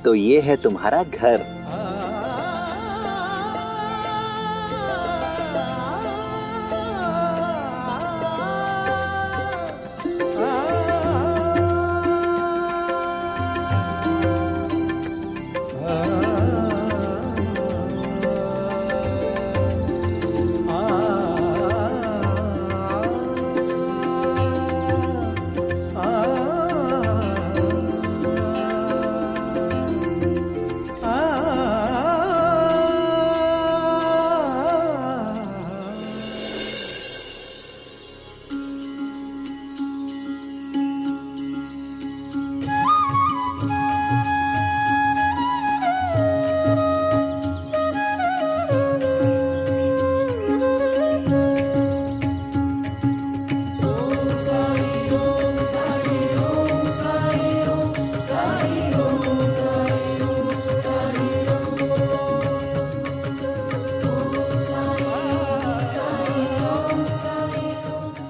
तो ये है तुम्हारा घर।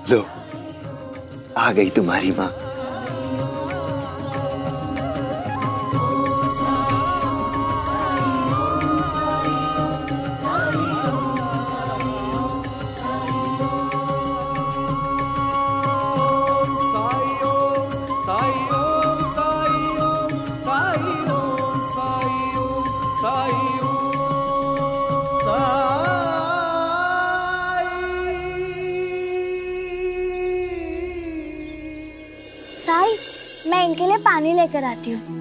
लो, आ गई तुम्हारी माँ। साई, मैं इनके लिए पानी लेकर आती हूँ।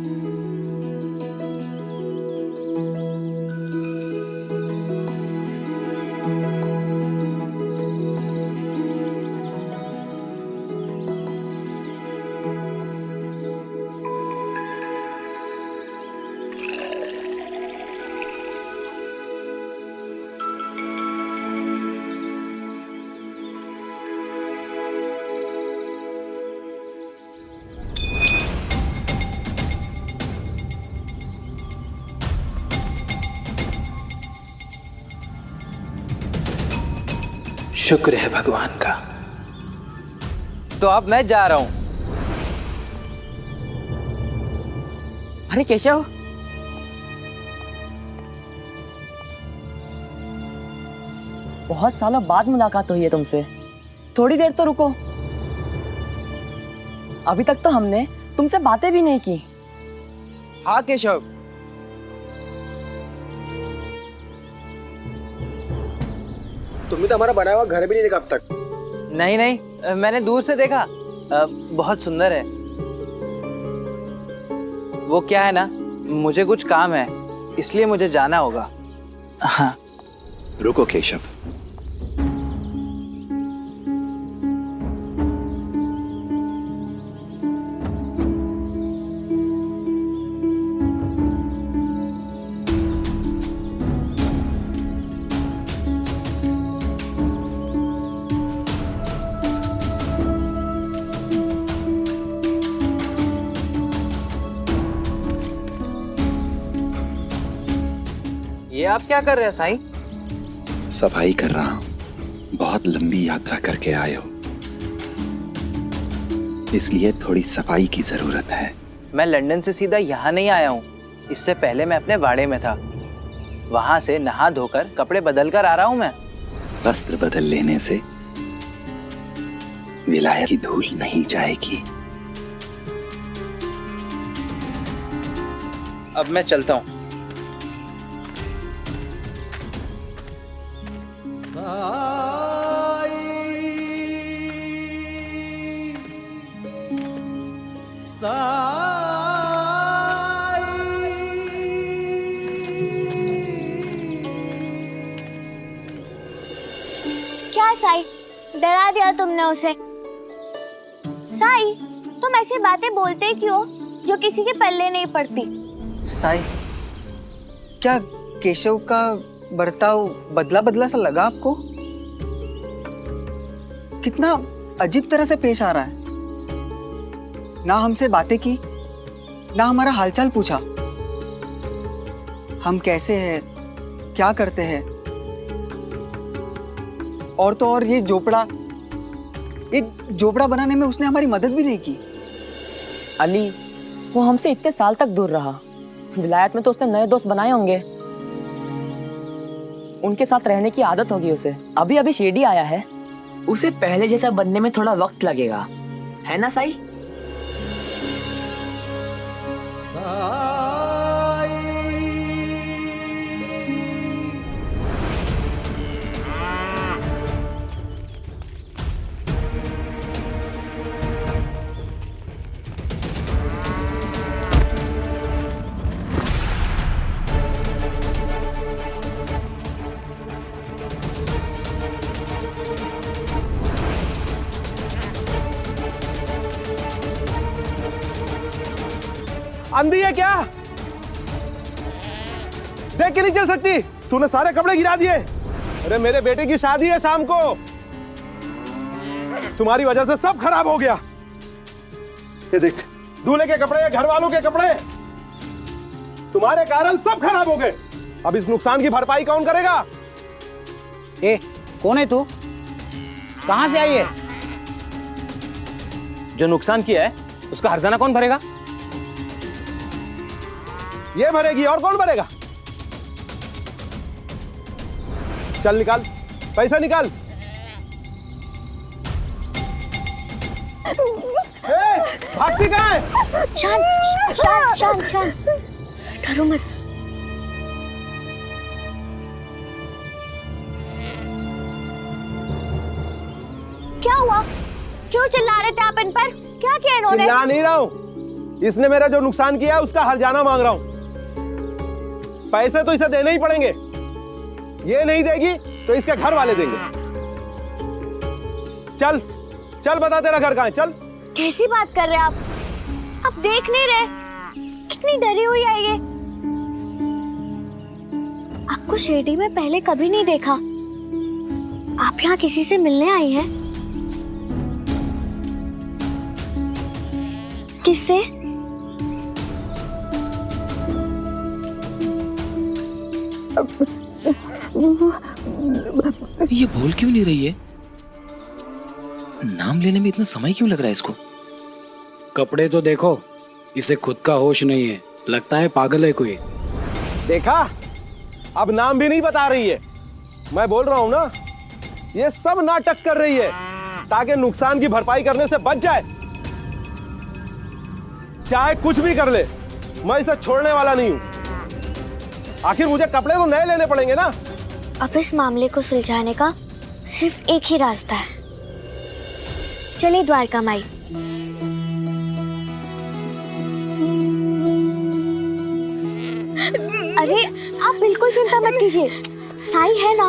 शुक्र है भगवान का। तो अब मैं जा रहा हूं। अरे केशव, बहुत सालों बाद मुलाकात हुई है तुमसे। थोड़ी देर तो रुको। अभी तक तो हमने तुमसे बातें भी नहीं की। हाँ केशव, तुमने तो हमारा बनाया हुआ घर भी नहीं देखा अब तक। नहीं नहीं, मैंने दूर से देखा। बहुत सुंदर है। वो क्या है ना, मुझे कुछ काम है, इसलिए मुझे जाना होगा। हाँ। रुको केशव, ये आप क्या कर रहे हैं साईं? सफाई कर रहा हूं। बहुत लंबी यात्रा करके आए हो, इसलिए थोड़ी सफाई की जरूरत है। मैं लंदन से सीधा यहाँ नहीं आया हूँ। इससे पहले मैं अपने वाड़े में था। वहां से नहा धोकर कपड़े बदल कर आ रहा हूँ मैं। वस्त्र बदल लेने से विलायत की धूल नहीं जाएगी। अब मैं चलता हूँ। क्या साई, डरा दिया तुमने उसे? साई, तुम ऐसी बातें बोलते क्यों जो किसी के पल्ले नहीं पड़ती? साई, क्या केशव का बर्ताव बदला बदला सा लगा आपको? कितना अजीब तरह से पेश आ रहा है। ना हमसे बातें की, ना हमारा हालचाल पूछा। हम कैसे हैं, क्या करते हैं। और तो और ये झोपड़ा बनाने में उसने हमारी मदद भी नहीं की। अली, वो हमसे इतने साल तक दूर रहा, विलायत में तो उसने नए दोस्त बनाए होंगे, उनके साथ रहने की आदत होगी उसे। अभी अभी शिरडी आया है, उसे पहले जैसा बनने में थोड़ा वक्त लगेगा, है ना साई? अंधी है क्या? देख के नहीं चल सकती? तूने सारे कपड़े गिरा दिए। अरे मेरे बेटे की शादी है शाम को, तुम्हारी वजह से सब खराब हो गया। ये देख, दूल्हे के कपड़े, घर वालों के कपड़े, तुम्हारे कारण सब खराब हो गए। अब इस नुकसान की भरपाई कौन करेगा? ए, कौन है तू? कहां से आई है? जो नुकसान किया है उसका हर्जाना कौन भरेगा? ये भरेगी, और कौन भरेगा? चल निकाल, पैसा निकाल। भागती कहाँ है? शांत शांत शांत शांत, डरो मत। क्या हुआ? क्यों चिल्ला रहे थे आप इन पर? क्या किया इन्होंने? चिल्ला नहीं रहा हूं, इसने मेरा जो नुकसान किया है उसका हर्जाना मांग रहा हूं। पैसे तो इसे देने ही पड़ेंगे, ये नहीं देगी तो इसके घर वाले देंगे। चल चल, बता तेरा घर कहाँ है, चल। कैसी बात कर रहे हैं आप देख नहीं रहे कितनी डरी हुई है ये? आपको शिरडी में पहले कभी नहीं देखा। आप यहाँ किसी से मिलने आई हैं? किससे? ये बोल क्यों नहीं रही है? नाम लेने में इतना समय क्यों लग रहा है इसको? कपड़े तो देखो, इसे खुद का होश नहीं है, लगता है पागल है कोई। देखा, अब नाम भी नहीं बता रही है। मैं बोल रहा हूं ना, ये सब नाटक कर रही है ताकि नुकसान की भरपाई करने से बच जाए। चाहे कुछ भी कर ले, मैं इसे छोड़ने वाला नहीं हूं। आखिर मुझे कपड़े तो नए लेने पड़ेंगे ना। अब इस मामले को सुलझाने का सिर्फ एक ही रास्ता है। चलिए द्वारका माई। अरे आप बिल्कुल चिंता मत कीजिए, साईं है ना,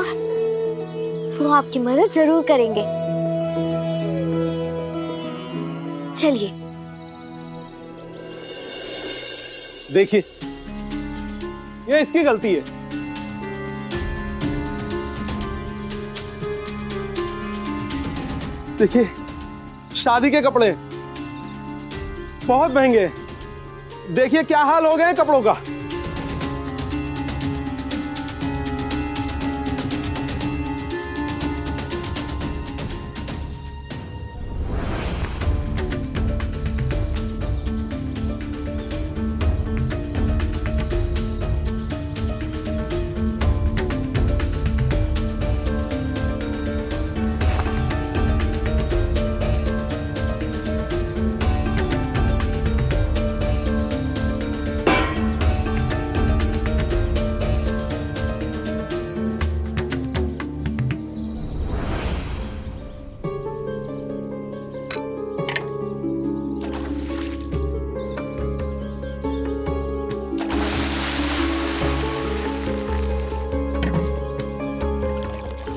वो आपकी मदद जरूर करेंगे। चलिए। देखिए, ये इसकी गलती है। देखिए, शादी के कपड़े बहुत महंगे हैं। देखिए क्या हाल हो गए हैं कपड़ों का।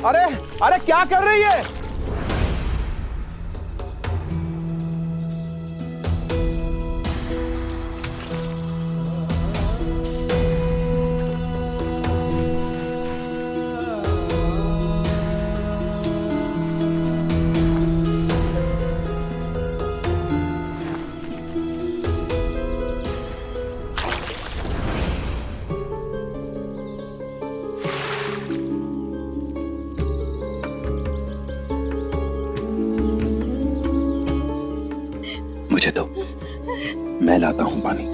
अरे अरे क्या कर रही है? मुझे दो, मैं लाता हूं पानी।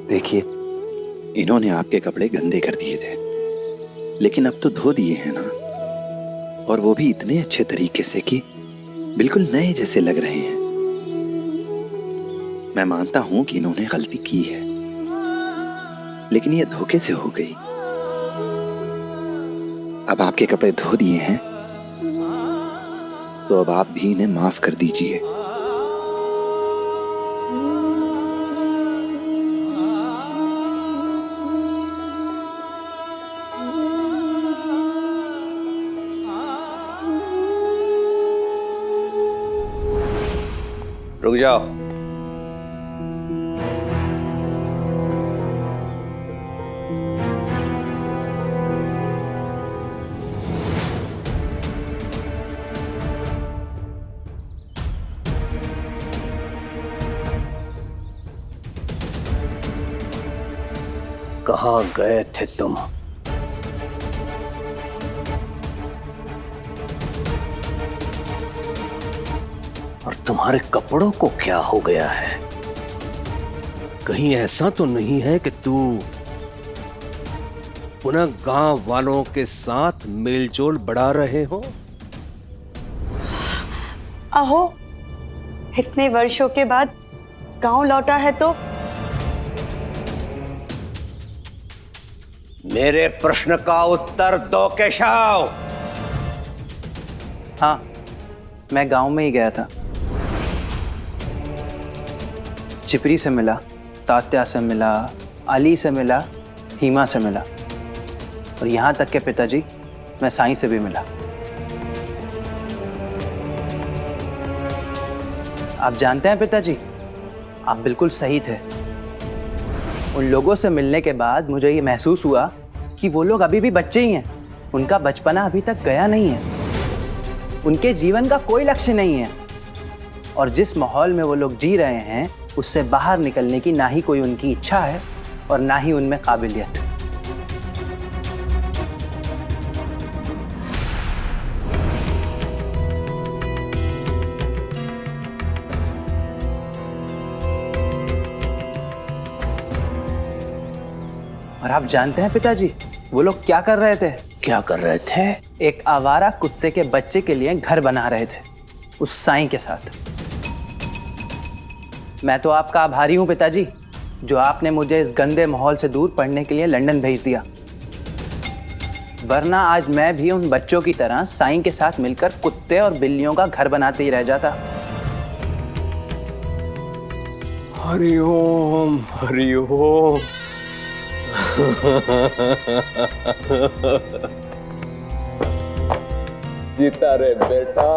देखिए, इन्होंने आपके कपड़े गंदे कर दिए थे, लेकिन अब तो धो दिए हैं ना, और वो भी इतने अच्छे तरीके से कि बिल्कुल नए जैसे लग रहे हैं। मैं मानता हूं कि इन्होंने गलती की है, लेकिन ये धोखे से हो गई। अब आपके कपड़े धो दिए हैं, तो अब आप भी इन्हें माफ कर दीजिए। रुक जाओ। कहाँ गए थे तुम? और तुम्हारे कपड़ों को क्या हो गया है? कहीं ऐसा तो नहीं है कि तू पुनः गांव वालों के साथ मेलजोल बढ़ा रहे हो? अहो, इतने वर्षों के बाद गांव लौटा है तो मेरे प्रश्न का उत्तर दो केशव। हाँ, मैं गांव में ही गया था। चिपरी से मिला, तात्या से मिला, अली से मिला, हीमा से मिला, और यहाँ तक के पिताजी, मैं साईं से भी मिला। आप जानते हैं पिताजी, आप बिल्कुल सही थे। उन लोगों से मिलने के बाद मुझे ये महसूस हुआ कि वो लोग अभी भी बच्चे ही हैं। उनका बचपना अभी तक गया नहीं है। उनके जीवन का कोई लक्ष्य नहीं है, और जिस माहौल में वो लोग जी रहे हैं उससे बाहर निकलने की ना ही कोई उनकी इच्छा है और ना ही उनमें काबिलियत। और आप जानते हैं पिताजी, वो लोग क्या कर रहे थे? क्या कर रहे थे? एक आवारा कुत्ते के बच्चे के लिए घर बना रहे थे, उस साईं के साथ। मैं तो आपका आभारी हूं पिताजी, जो आपने मुझे इस गंदे माहौल से दूर पढ़ने के लिए लंदन भेज दिया, वरना आज मैं भी उन बच्चों की तरह साईं के साथ मिलकर कुत्ते और बिल्लियों का घर बनाते ही रह जाता। हरिओम हरिओम। जीता रे बेटा,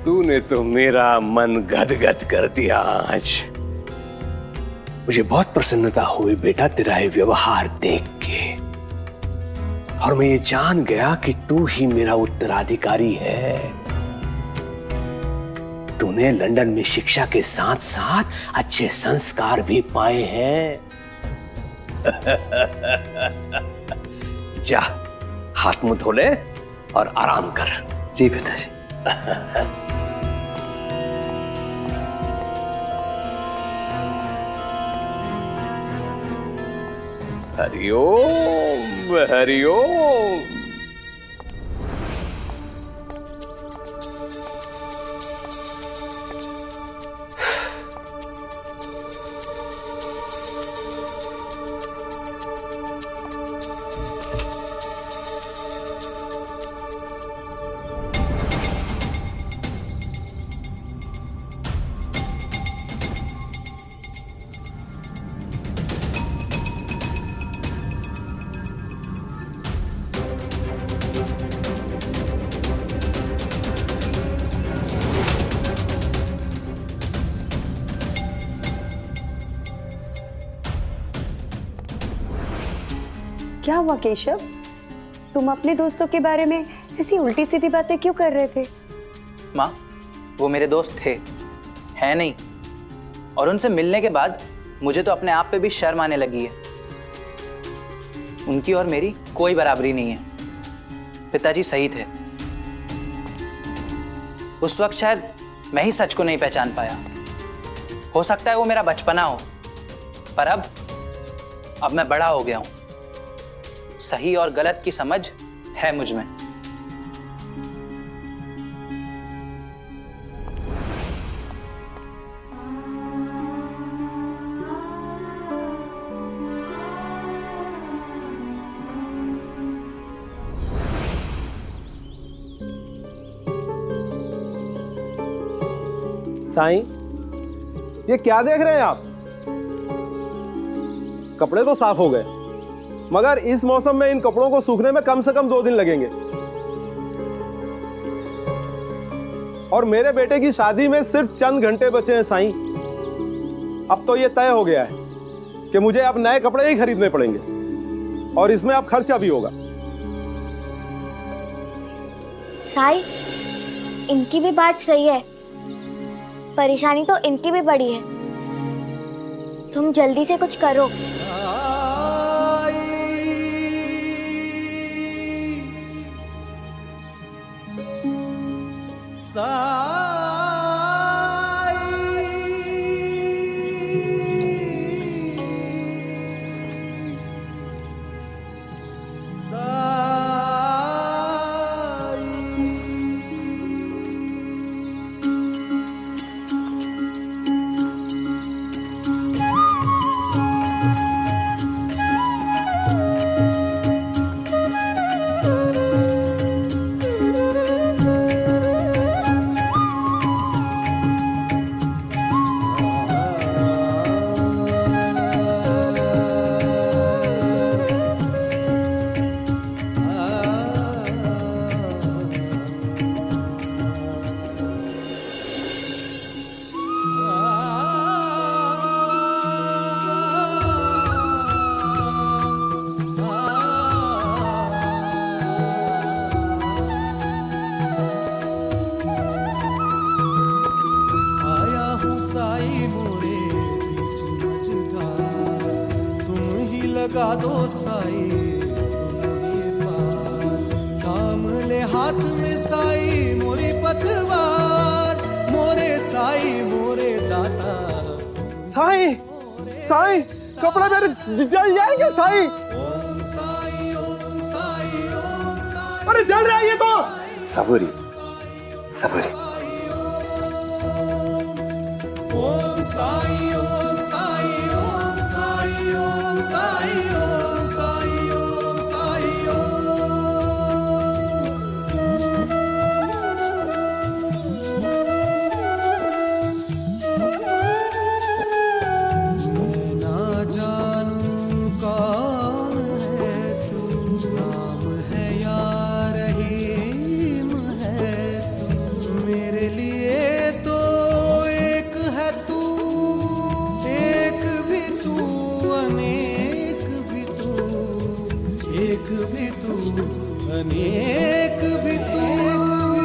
तूने तो मेरा मन गदगद कर दिया आज। मुझे बहुत प्रसन्नता हुई बेटा तेरा ये व्यवहार देख के, और मैं ये जान गया कि तू ही मेरा उत्तराधिकारी है। तूने लंदन में शिक्षा के साथ साथ अच्छे संस्कार भी पाए हैं। जा, हाथ मुंह धो ले और आराम कर। जी पिताजी। हरिओम हरिओम। क्या हुआ केशव? तुम अपने दोस्तों के बारे में ऐसी उल्टी सीधी बातें क्यों कर रहे थे? माँ, वो मेरे दोस्त थे, हैं नहीं। और उनसे मिलने के बाद मुझे तो अपने आप पे भी शर्म आने लगी है। उनकी और मेरी कोई बराबरी नहीं है। पिताजी सही थे। उस वक्त शायद मैं ही सच को नहीं पहचान पाया। हो सकता है वो मेरा बचपना हो, पर अब मैं बड़ा हो गया हूं। सही और गलत की समझ है मुझ में। साईं, ये क्या देख रहे हैं आप? कपड़े तो साफ हो गए, मगर इस मौसम में इन कपड़ों को सूखने में कम से कम 2 दिन लगेंगे। और मेरे बेटे की शादी में सिर्फ चंद घंटे बचे हैं साईं। अब तो ये तय हो गया है कि मुझे अब नए कपड़े ही खरीदने पड़ेंगे, और इसमें अब खर्चा भी होगा। साई, इनकी भी बात सही है। परेशानी तो इनकी भी बड़ी है। तुम जल्दी से कुछ करो। लगा दो साई थाम ले हाथ में साई मोरी पतवार मोरे साई मोरे दाता। साईं, साईं, कपड़े मेरे जल जाएंगे साईं। अरे जल रहा है ये तो। सबूरी, सबूरी। ओम साई ओम साई ओम साई ओम साई ओम साई ओम साई मैं ना जानूं भी तू अनेक भी तू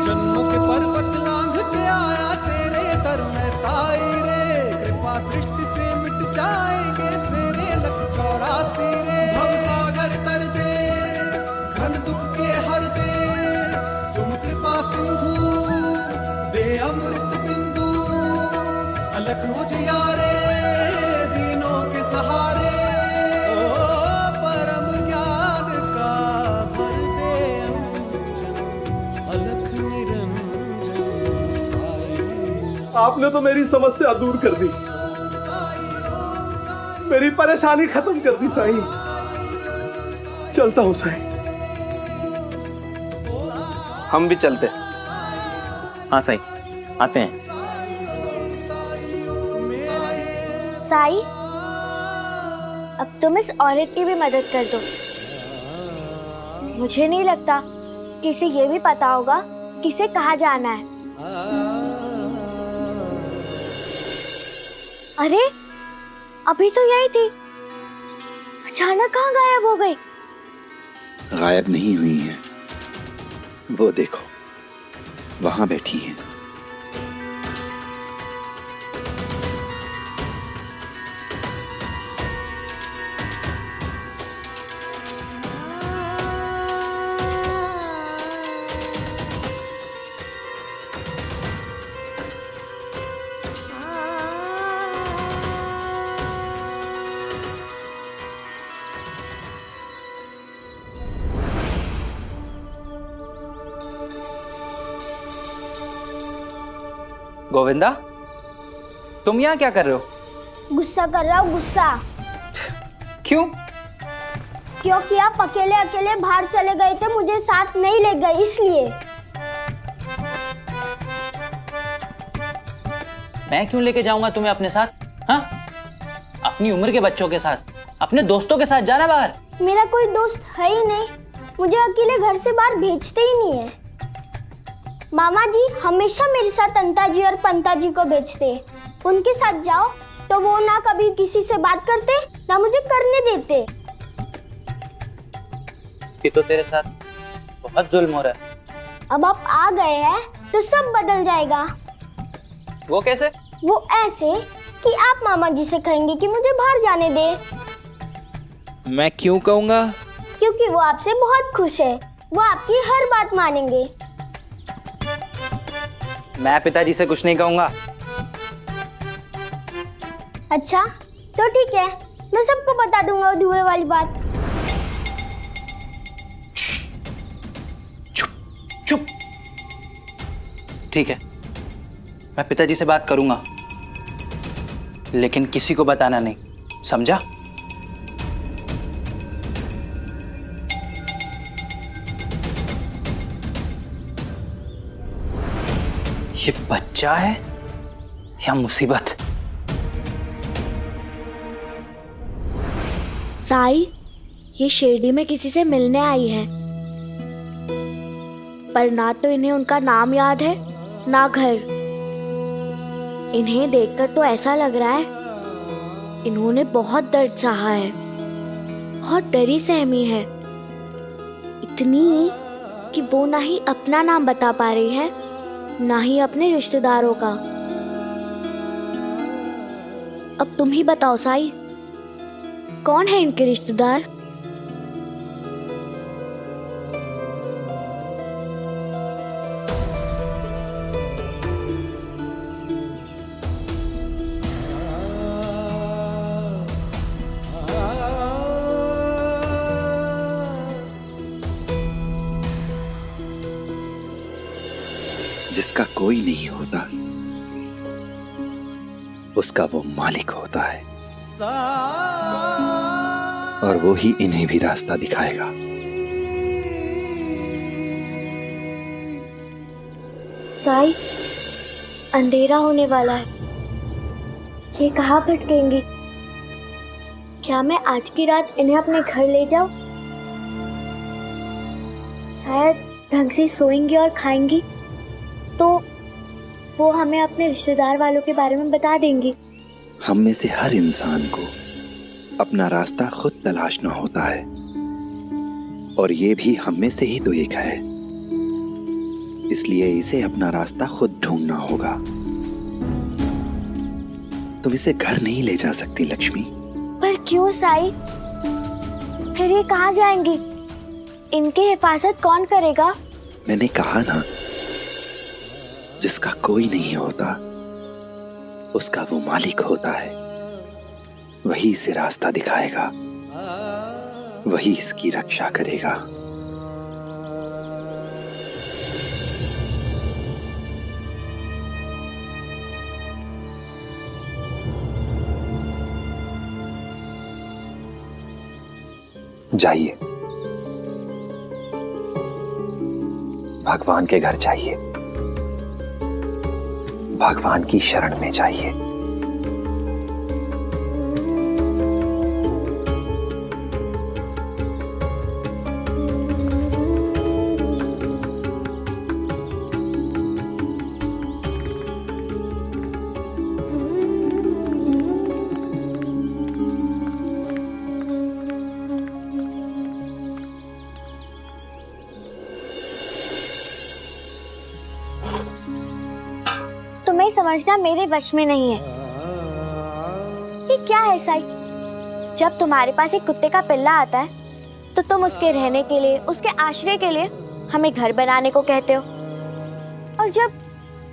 जन्मों के पर्वत लांघ के आया तेरे दर में साई रे कृपा दृष्टि से मिट जाएंगे तेरे लख 84 रे भवसागर तर दे घन दुख के हर दे तुम कृपा सिंधु दे अमृत बिंदु अलख उजियारे दीनों के सहारे ओ परम ज्ञान का भर दे अंजन अलख निरंजन साई। आपने तो मेरी समस्या दूर कर दी, मेरी परेशानी खत्म कर दी साईं। चलता हूं साईं। हम भी चलते। हाँ साई, आते हैं। साई, अब तुम इस औरत की भी मदद कर दो। मुझे नहीं लगता किसे ये भी पता होगा किसे कहाँ जाना है। अरे, अभी तो यही थी, अचानक कहाँ गायब हो गई? गायब नहीं हुई हैं, वो देखो वहां बैठी हैं। गोविंदा, तुम यहाँ क्या कर रहे हो? गुस्सा कर रहा हूँ, गुस्सा। क्यों? क्योंकि आप अकेले अकेले बाहर चले गए थे, मुझे साथ नहीं ले गए इसलिए। मैं क्यों लेके जाऊंगा तुम्हें अपने साथ? हाँ? अपनी उम्र के बच्चों के साथ, अपने दोस्तों के साथ जाना बाहर। मेरा कोई दोस्त है ही नहीं, मुझे अकेले घर से बाहर भेजते ही नहीं है। मामा जी हमेशा मेरे साथ अंता जी और पंता जी को भेजते। उनके साथ जाओ तो वो ना कभी किसी से बात करते ना मुझे करने देते। ये तो तेरे साथ बहुत जुल्म हो रहा है। अब आप आ गए हैं तो सब बदल जाएगा। वो कैसे? वो ऐसे कि आप मामा जी से कहेंगे कि मुझे बाहर जाने दे। मैं क्यों कहूँगा? क्योंकि वो आपसे बहुत खुश है, वो आपकी हर बात मानेंगे। मैं पिताजी से कुछ नहीं कहूँगा। अच्छा तो ठीक है, मैं सबको बता दूंगा वो धुएं वाली बात। चुप चुप। ठीक है, मैं पिताजी से बात करूंगा, लेकिन किसी को बताना नहीं, समझा? ये बच्चा है या मुसीबत? साई, ये शिरडी में किसी से मिलने आई है, पर ना तो इन्हें उनका नाम याद है ना घर। इन्हें देखकर तो ऐसा लग रहा है इन्होंने बहुत दर्द सहा है, बहुत डरी सहमी है, इतनी कि वो ना ही अपना नाम बता पा रही है ना ही अपने रिश्तेदारों का। अब तुम ही बताओ साई, कौन है इनके रिश्तेदार? जिसका कोई नहीं होता उसका वो मालिक होता है, और वो ही इन्हें भी रास्ता दिखाएगा। साई, अंधेरा होने वाला है, ये कहाँ भटकेंगी? क्या मैं आज की रात इन्हें अपने घर ले जाऊं? शायद ढंग से सोएंगी और खाएंगी तो वो हमें अपने रिश्तेदार वालों के बारे में बता देंगी। हम में से हर इंसान को अपना रास्ता खुद तलाशना होता है, और ये भी हम में से ही तो एक है, इसलिए इसे अपना रास्ता खुद ढूंढना होगा। तुम इसे घर नहीं ले जा सकती लक्ष्मी। पर क्यों साई? फिर ये कहाँ जाएंगी? इनकी हिफाजत कौन करेगा? मैंने कहा ना, जिसका कोई नहीं होता उसका वो मालिक होता है। वही इसे रास्ता दिखाएगा, वही इसकी रक्षा करेगा। जाइए, भगवान के घर जाइए, भगवान की शरण में जाइए। तुम्हें समझना मेरे वश में नहीं है। ये क्या है साई? जब तुम्हारे पास एक कुत्ते का पिल्ला आता है तो तुम उसके रहने के लिए, उसके आश्रय के लिए हमें घर बनाने को कहते हो, और जब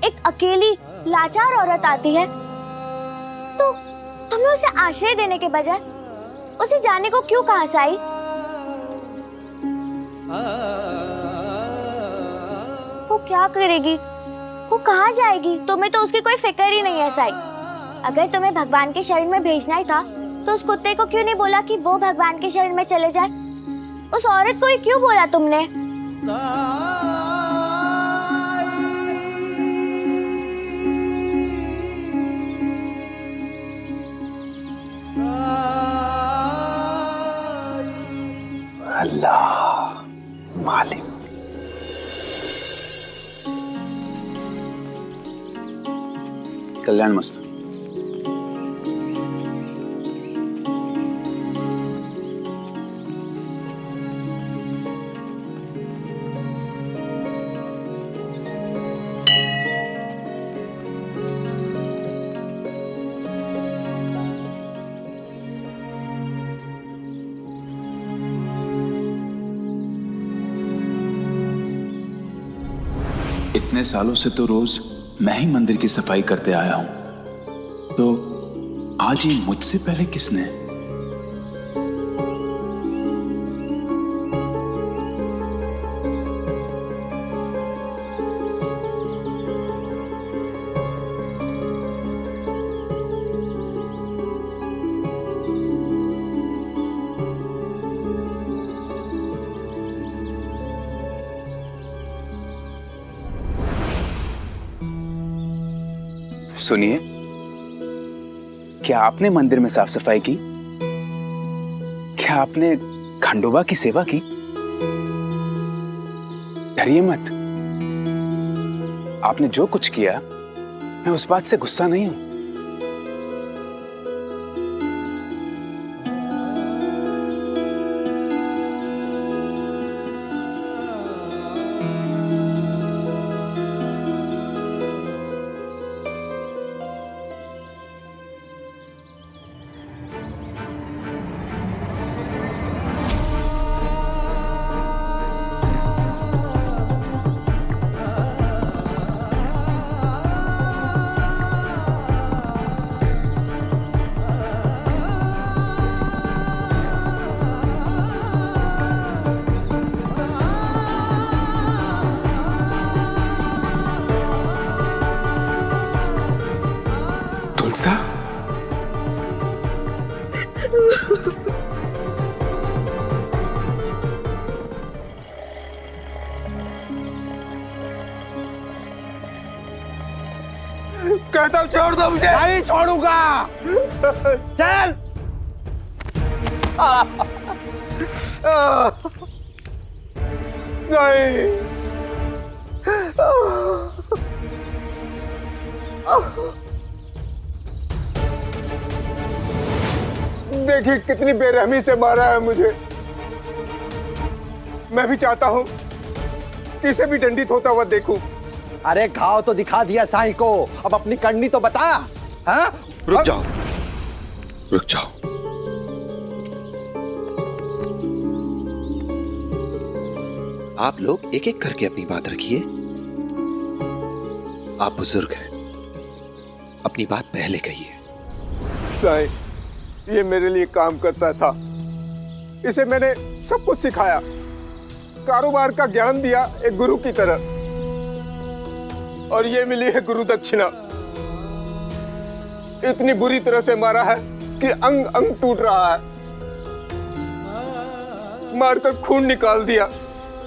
एक अकेली लाचार औरत आती है तो तुम्हें उसे आश्रय देने के बजाय उसे जाने को क्यों कहा साई? वो क्या करेगी? वो कहाँ जाएगी? तुम्हें तो उसकी कोई फिक्र ही नहीं है साई। अगर तुम्हें भगवान के शरण में भेजना ही था तो उस कुत्ते को क्यों नहीं बोला कि वो भगवान के शरण में चले जाए? उस औरत को ही क्यों बोला तुमने? अल्लाह मालिक। कल्याण मस्त। इतने सालों से तो रोज मैं ही मंदिर की सफाई करते आया हूं, तो आज ये मुझसे पहले किसने? सुनिए, क्या आपने मंदिर में साफ सफाई की? क्या आपने खंडोबा की सेवा की? डरिए मत। आपने जो कुछ किया, मैं उस बात से गुस्सा नहीं हूं। तुलसा, कहता हूं छोड़ दो मुझे। नहीं छोड़ूंगा। चल। सही। देखिए कितनी बेरहमी से मारा है मुझे। मैं भी चाहता हूँ कि इसे भी दंडित होता हुआ देखूं। अरे घाव तो दिखा दिया साईं को, अब अपनी करनी तो बता। हाँ? रुक जाओ, रुक जाओ। आप लोग एक एक करके अपनी बात रखिए। आप बुजुर्ग हैं, अपनी बात पहले कहिए। साईं, ये मेरे लिए काम करता था, इसे मैंने सब कुछ सिखाया, कारोबार का ज्ञान दिया एक गुरु की तरह, और ये मिली है गुरु दक्षिणा। इतनी बुरी तरह से मारा है कि अंग अंग टूट रहा है, मारकर खून निकाल दिया,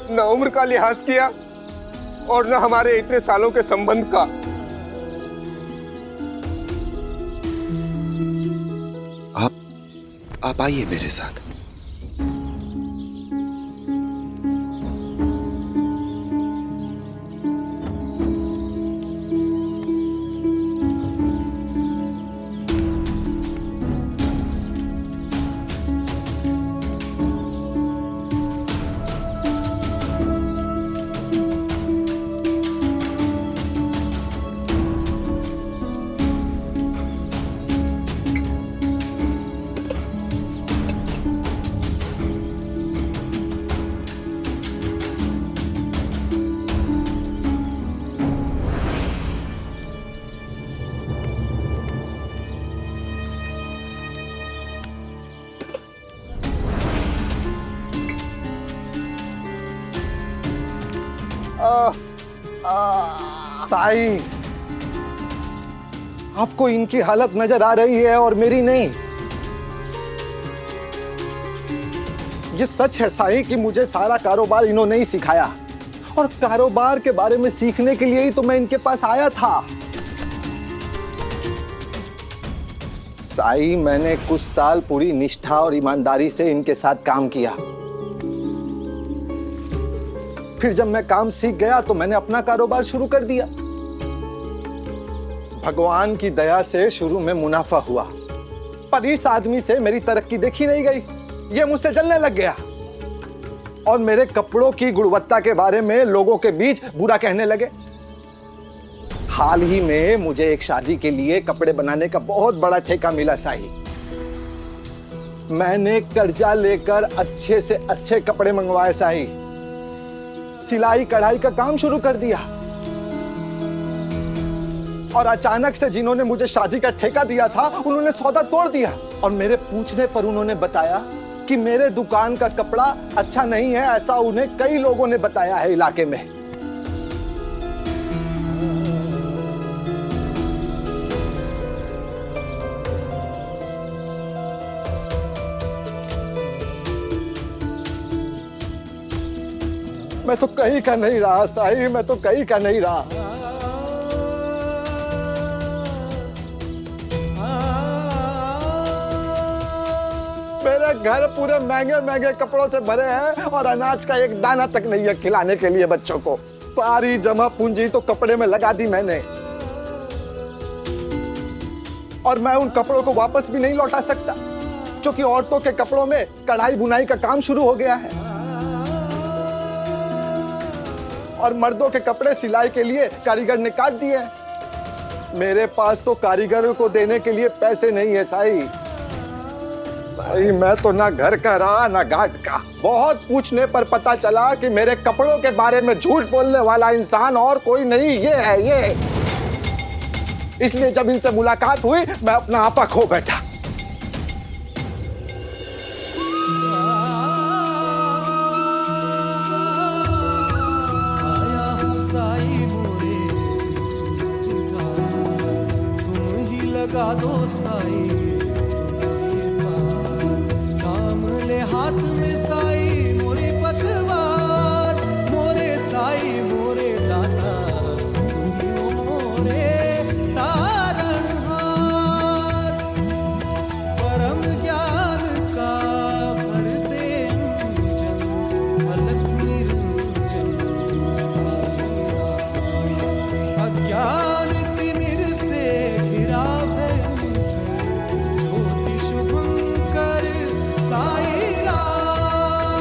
न उम्र का लिहाज किया और न हमारे इतने सालों के संबंध का। आप आइए मेरे साथ। साईं, आपको इनकी हालत नजर आ रही है और मेरी नहीं। ये सच है साईं कि मुझे सारा कारोबार इन्होंने ही सिखाया, और कारोबार के बारे में सीखने के लिए ही तो मैं इनके पास आया था। साईं, मैंने कुछ साल पूरी निष्ठा और ईमानदारी से इनके साथ काम किया। फिर जब मैं काम सीख गया तो मैंने अपना कारोबार शुरू कर दिया। भगवान की दया से शुरू में मुनाफा हुआ, पर इस आदमी से मेरी तरक्की देखी नहीं गई। ये मुझसे जलने लग गया और मेरे कपड़ों की गुणवत्ता के बारे में लोगों के बीच बुरा कहने लगे। हाल ही में मुझे एक शादी के लिए कपड़े बनाने का बहुत बड़ा ठेका मिला साईं। मैंने कर्जा लेकर अच्छे से अच्छे कपड़े मंगवाए साईं। सिलाई कढ़ाई का काम शुरू कर दिया, और अचानक से जिन्होंने मुझे शादी का ठेका दिया था उन्होंने सौदा तोड़ दिया, और मेरे पूछने पर उन्होंने बताया कि मेरे दुकान का कपड़ा अच्छा नहीं है। ऐसा उन्हें कई लोगों ने बताया है इलाके में। मैं तो कहीं का नहीं रहा साईं, मैं तो कहीं का नहीं रहा। मेरे घर पूरे महंगे महंगे कपड़ों से भरे हैं और अनाज का एक दाना तक नहीं है खिलाने के लिए बच्चों को। सारी जमा पूंजी तो कपड़े में लगा दी मैंने, और मैं उन कपड़ों को वापस भी नहीं लौटा सकता, क्योंकि औरतों के कपड़ों में कढ़ाई बुनाई का काम शुरू हो गया है, और मर्दों के कपड़े सिलाई के लिए कारीगर ने काट दिए हैं। मेरे पास तो कारीगरों को देने के लिए पैसे नहीं है साईं। साईं, मैं तो ना घर का रहा ना घाट का। बहुत पूछने पर पता चला कि मेरे कपड़ों के बारे में झूठ बोलने वाला इंसान और कोई नहीं, ये है ये। इसलिए जब इनसे मुलाकात हुई मैं अपना आपा खो बैठा। लगा दो साई, काम ले हाथ में साई, मोरे पतवार, मोरे साई मोरे दाता, मोरे तारणहार, परम ज्ञान का भर दे अंजन, फलक निरंजन अज्ञान तिमिर से घिरा भयंकर, ज्योति शुभंकर साई राम।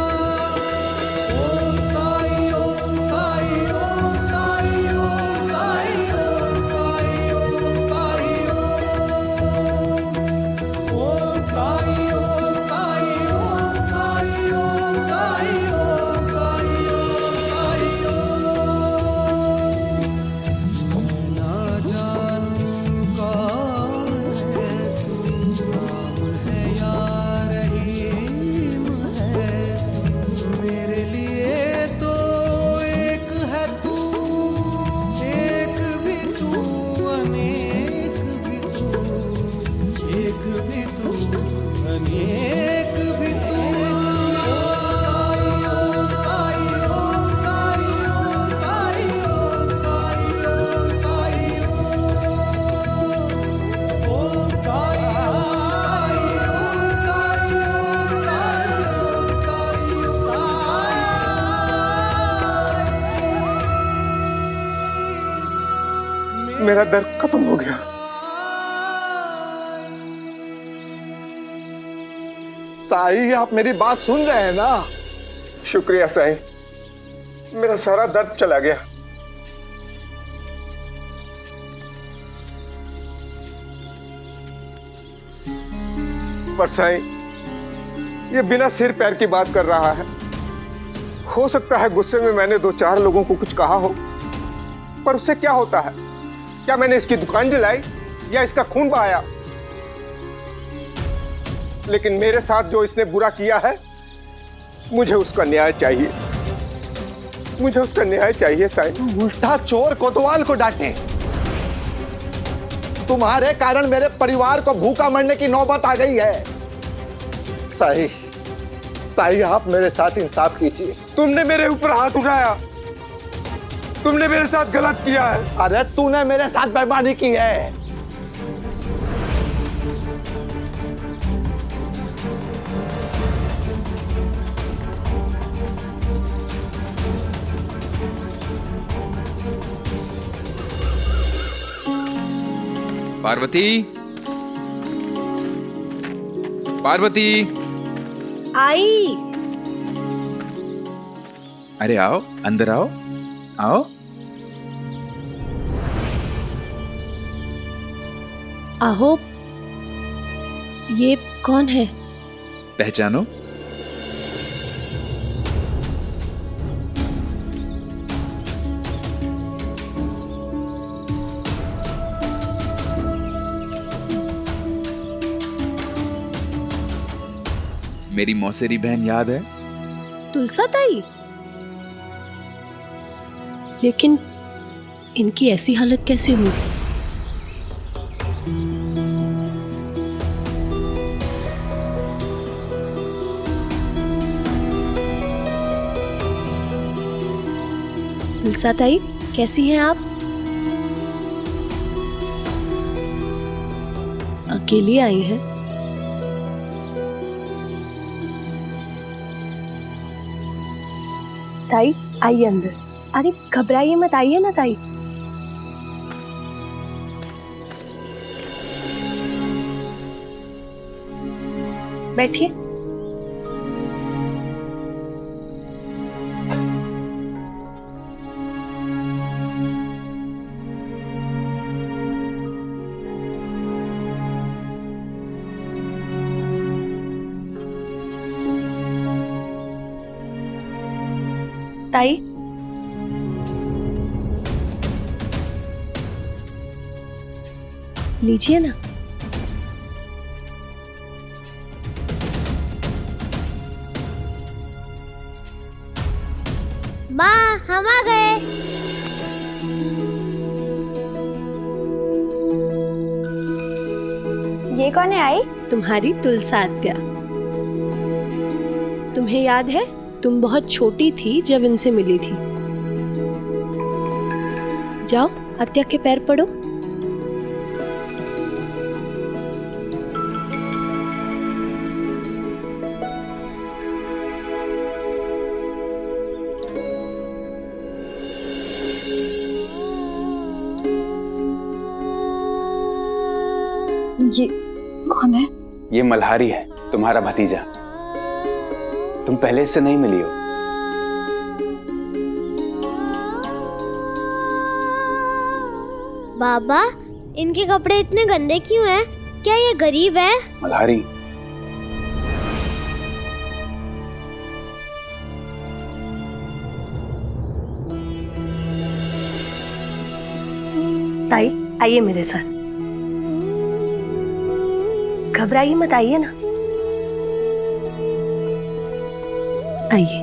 मेरा दर्द खत्म हो गया। साई, आप मेरी बात सुन रहे हैं ना? शुक्रिया साईं, मेरा सारा दर्द चला गया। पर साईं, ये बिना सिर पैर की बात कर रहा है। हो सकता है गुस्से में मैंने 2-4 लोगों को कुछ कहा हो, पर उससे क्या होता है? क्या मैंने इसकी दुकान जलाई या इसका खून बहाया? लेकिन मेरे साथ जो इसने बुरा किया है, मुझे उसका न्याय चाहिए। मुझे उसका न्याय चाहिए साईं। उल्टा चोर कोतवाल को डांटे। तुम्हारे कारण मेरे परिवार को भूखा मरने की नौबत आ गई है। साई, साई, आप मेरे साथ इंसाफ कीजिए। तुमने मेरे ऊपर हाथ उठाया, तुमने मेरे साथ गलत किया है। अरे तूने मेरे साथ बेईमानी की है। पार्वती, पार्वती, आई। अरे आओ, अंदर आओ, आओ। आहो, ये कौन है? पहचानो? मेरी मौसेरी बहन याद है? तुलसा ताई। लेकिन इनकी ऐसी हालत कैसे हुई? तुलसा ताई, कैसी हैं आप? अकेली आई हैं? ताई आइए अंदर। अरे घबराइए मत, आइए ना ताई। बैठिए। ताई, लीजिए ना। माँ, हम आ गए। ये कौन है आई? तुम्हारी तुलसा आत्या। तुम्हें याद है, तुम बहुत छोटी थी जब इनसे मिली थी। जाओ, आत्या के पैर पड़ो। ये कौन है? ये मल्हारी है, तुम्हारा भतीजा। तुम पहले इससे नहीं मिली हो। बाबा, इनके कपड़े इतने गंदे क्यों हैं? क्या ये गरीब है? मल्हारी, ताई आइए मेरे साथ। घबराइए मत, आइए ना। आइए।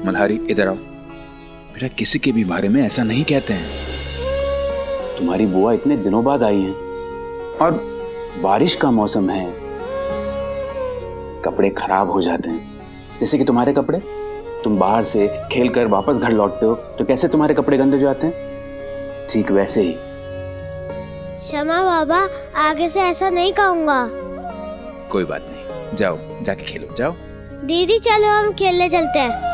मल्हारी इधर आओ। बेटा, किसी के भी बारे में ऐसा नहीं कहते हैं। तुम्हारी बुआ इतने दिनों बाद आई हैं और बारिश का मौसम है, कपड़े खराब हो जाते हैं। जैसे कि तुम्हारे कपड़े, तुम बाहर से खेलकर वापस घर लौटते हो तो कैसे तुम्हारे कपड़े गंदे हो जाते हैं, ठीक वैसे ही। क्षमा बाबा, आगे से ऐसा नहीं कहूँगा। कोई बात नहीं, जाओ जाके खेलो, जाओ। दीदी चलो हम खेलने चलते हैं।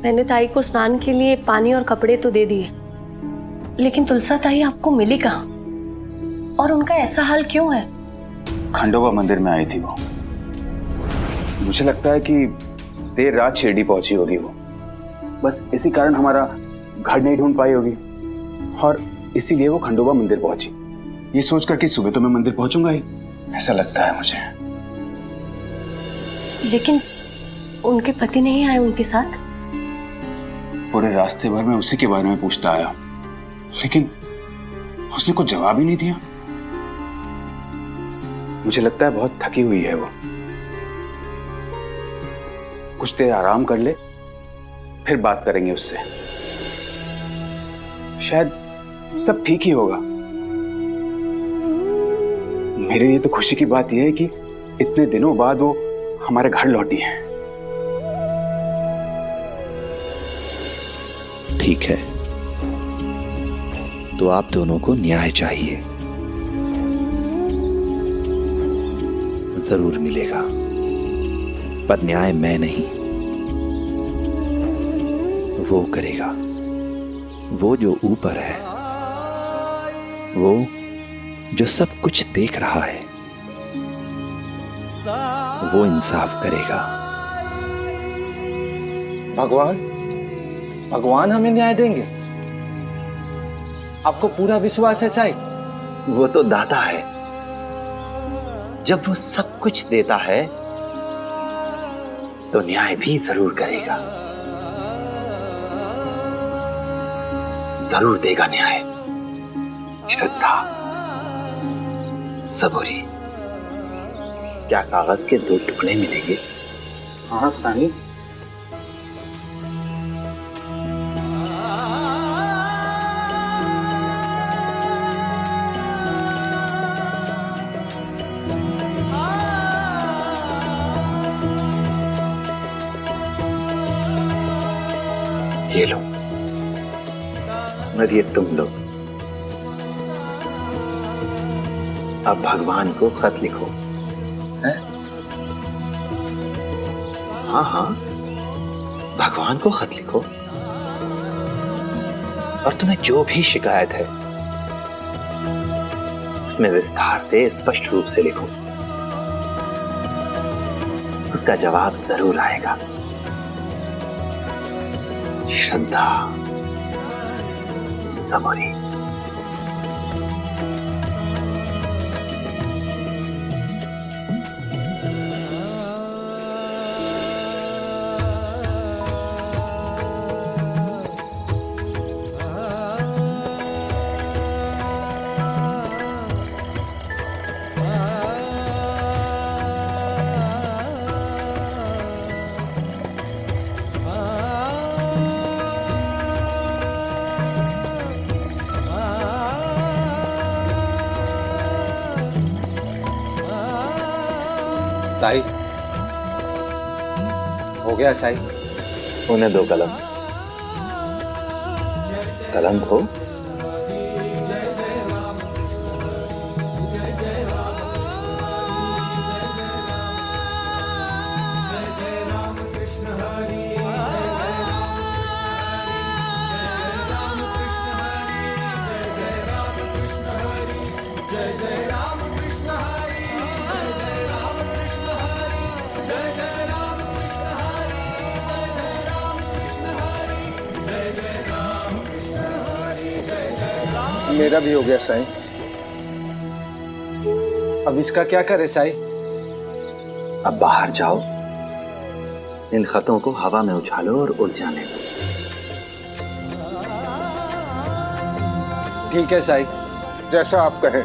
मैंने ताई को स्नान के लिए पानी और कपड़े तो दे दिए, लेकिन तुलसा ताई आपको मिली कहाँ और उनका ऐसा हाल क्यों है? खंडोबा मंदिर में आई थी वो। मुझे लगता है कि देर रात शिरडी पहुंची होगी वो। बस इसी कारण हमारा घर नहीं ढूंढ पाई होगी और इसीलिए वो खंडोबा मंदिर पहुंची, ये सोचकर कि सुबह तो मैं मंदिर पहुंचूंगा ही, ऐसा लगता है मुझे। लेकिन उनके पति नहीं आए उनके साथ? पूरे रास्ते भर मैं उसी के बारे में पूछता आया, लेकिन उसने कुछ जवाब ही नहीं दिया। मुझे लगता है बहुत थकी हुई है वो। कुछ देर आराम कर ले, फिर बात करेंगे उससे। शायद सब ठीक ही होगा। मेरे लिए तो खुशी की बात यह है कि इतने दिनों बाद वो हमारे घर लौटी है। ठीक है, तो आप दोनों को न्याय चाहिए, जरूर मिलेगा, पर न्याय मैं नहीं, वो करेगा, वो जो ऊपर है, वो जो सब कुछ देख रहा है, वो इंसाफ करेगा। भगवान हमें न्याय देंगे? आपको पूरा विश्वास है साईं? वो तो दाता है, जब वो सब कुछ देता है तो न्याय भी जरूर करेगा, जरूर देगा न्याय। श्रद्धा, सबूरी, क्या कागज के 2 टुकड़े मिलेंगे? हाँ साईं। ये लो, और ये तुम लो। अब भगवान को खत लिखो, हैं? हाँ हाँ, भगवान को खत लिखो, और तुम्हें जो भी शिकायत है उसमें विस्तार से स्पष्ट रूप से लिखो, उसका जवाब जरूर आएगा। श्रद्धा, सबूरी। साईं, हो गया साईं? उन्हें दो कलम, कलम दो। मेरा भी हो गया साईं। अब इसका क्या करे साईं? अब बाहर जाओ, इन खतों को हवा में उछालो और उड़ जाने दो। ठीक है साईं, जैसा आप कहें।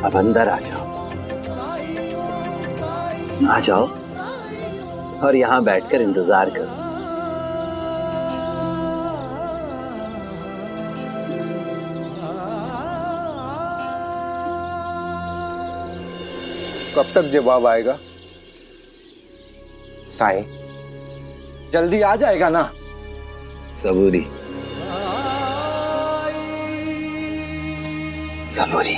अब अंदर आ जाओ, आ जाओ और यहाँ बैठकर इंतजार करो। कब तक जवाब आएगा? साईं, जल्दी आ जाएगा ना? सबूरी सबूरी।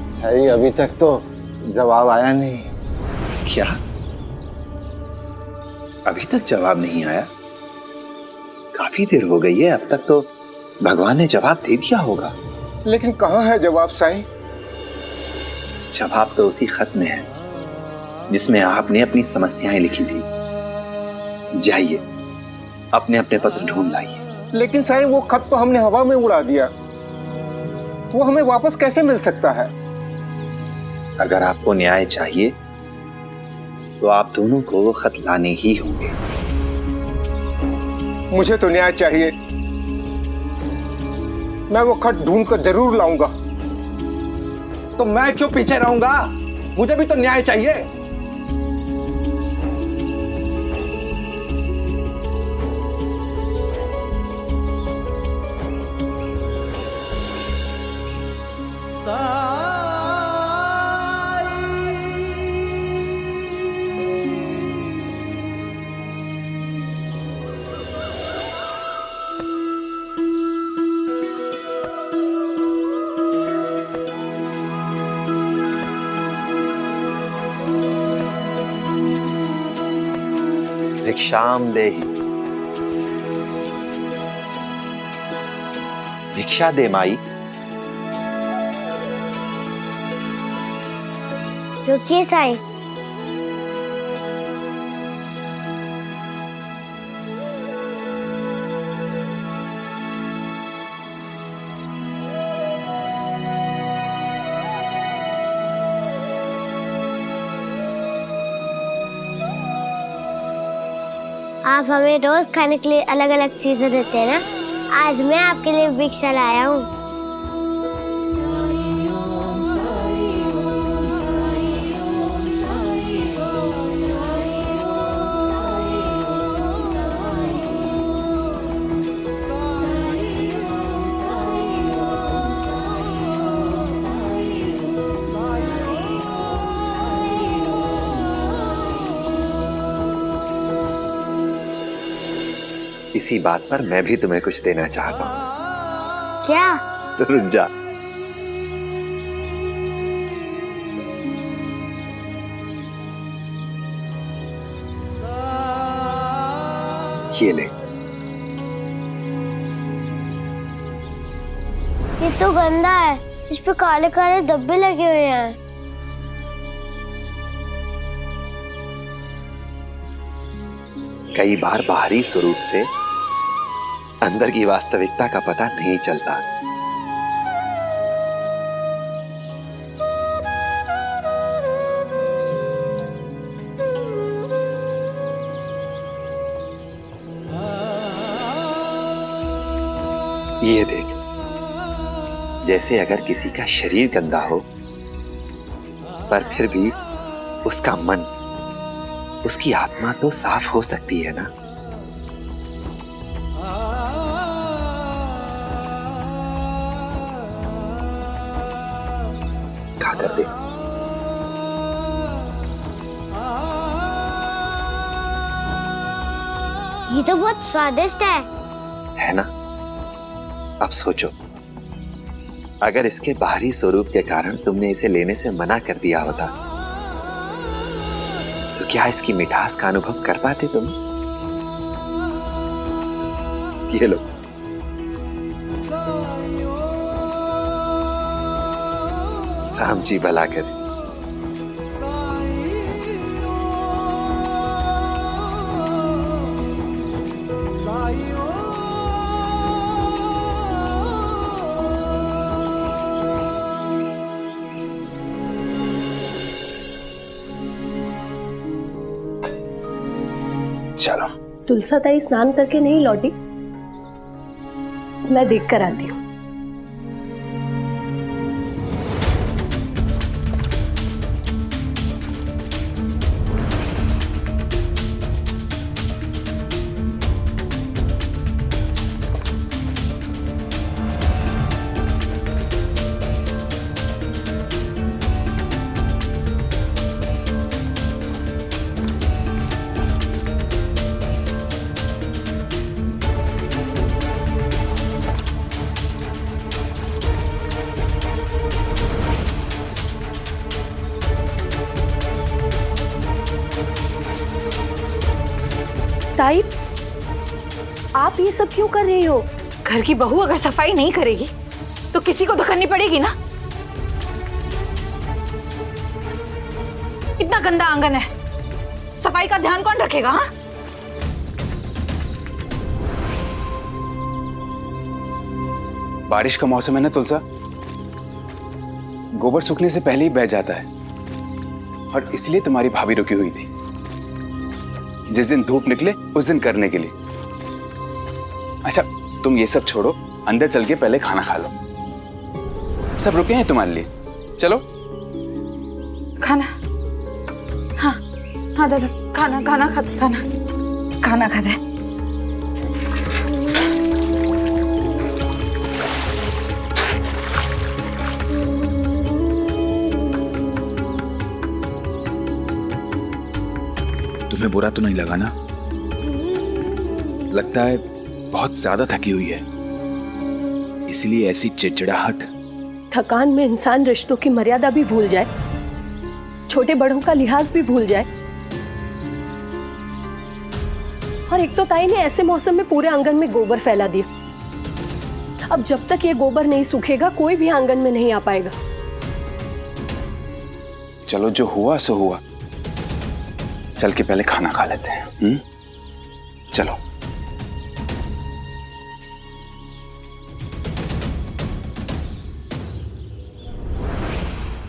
साईं, अभी तक तो जवाब आया नहीं। क्या अभी तक जवाब नहीं आया? काफी देर हो गई है, अब तक तो भगवान ने जवाब दे दिया होगा। लेकिन कहाँ है जवाब साईं? जवाब तो उसी खत में है जिसमें आपने अपनी समस्याएं लिखी थी। जाइए अपने अपने पत्र ढूंढ लाइए। लेकिन साईं, वो खत तो हमने हवा में उड़ा दिया, वो हमें वापस कैसे मिल सकता है? अगर आपको न्याय चाहिए तो आप दोनों को वो खत लाने ही होंगे। मुझे तो न्याय चाहिए। मैं वो खत ढूंढ कर जरूर लाऊंगा। तो मैं क्यों पीछे रहूंगा? मुझे भी तो न्याय चाहिए। भिक्षाम देहि। भिक्षा दे माई। रुकिए साईं। आप हमें रोज खाने के लिए अलग अलग चीजें देते हैं ना, आज मैं आपके लिए भिक्षा लाया हूँ। इसी बात पर मैं भी तुम्हें कुछ देना चाहता हूँ। क्या? तो रुक जा। ये ले। ये तो गंदा है, इस पे काले काले धब्बे लगे हुए हैं। कई बार बाहरी स्वरूप से अंदर की वास्तविकता का पता नहीं चलता। ये देख, जैसे अगर किसी का शरीर गंदा हो पर फिर भी उसका मन, उसकी आत्मा तो साफ हो सकती है ना। खा कर दे। ये तो बहुत स्वादिष्ट है ना? अब सोचो, अगर इसके बाहरी स्वरूप के कारण तुमने इसे लेने से मना कर दिया होता तो क्या इसकी मिठास का अनुभव कर पाते तुम? ये लो। राम जी भला करे। चलो। तुलसा ताई स्नान करके नहीं लौटी, मैं देख कर आती हूँ। ताई, आप ये सब क्यों कर रही हो? घर की बहू अगर सफाई नहीं करेगी तो किसी को तो करनी पड़ेगी ना। इतना गंदा आंगन है, सफाई का ध्यान कौन रखेगा? हाँ, बारिश का मौसम है ना तुलसा, गोबर सूखने से पहले ही बह जाता है और इसलिए तुम्हारी भाभी रुकी हुई थी। जिस दिन धूप निकले उस दिन करने के लिए। अच्छा तुम ये सब छोड़ो, अंदर चल के पहले खाना खा लो। सब रुके हैं तुम्हारे लिए, चलो। खाना? हाँ हाँ दादा, खाना खाना खाते, खाना खाना खाते। तुम्हें बुरा तो नहीं लगा ना? लगता है बहुत ज्यादा थकी हुई है, इसलिए ऐसी चिड़चिड़ाहट। थकान में इंसान रिश्तों की मर्यादा भी भूल जाए, छोटे बड़ों का लिहाज भी भूल जाए। और एक तो ताई ने ऐसे मौसम में पूरे आंगन में गोबर फैला दिया। अब जब तक ये गोबर नहीं सूखेगा कोई भी आंगन में नहीं आ पाएगा। चलो जो हुआ सो हुआ, चल के पहले खाना खा लेते हैं। चलो।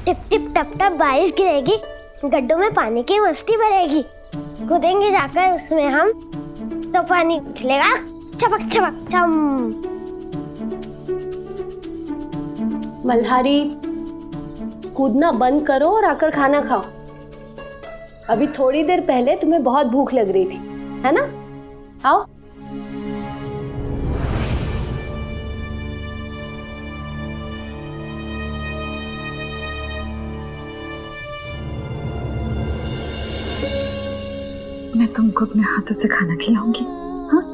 टिप टिप टप टप बारिश गिरेगी, गड्ढों में पानी की मस्ती भरेगी, कूदेंगे जाकर उसमें हम तो पानी उछलेगा छपक छपक छम। मल्हारी, कूदना बंद करो और आकर खाना खाओ। अभी थोड़ी देर पहले तुम्हें बहुत भूख लग रही थी, है ना? आओ। मैं तुमको अपने हाथों से खाना खिलाऊंगी। हाँ?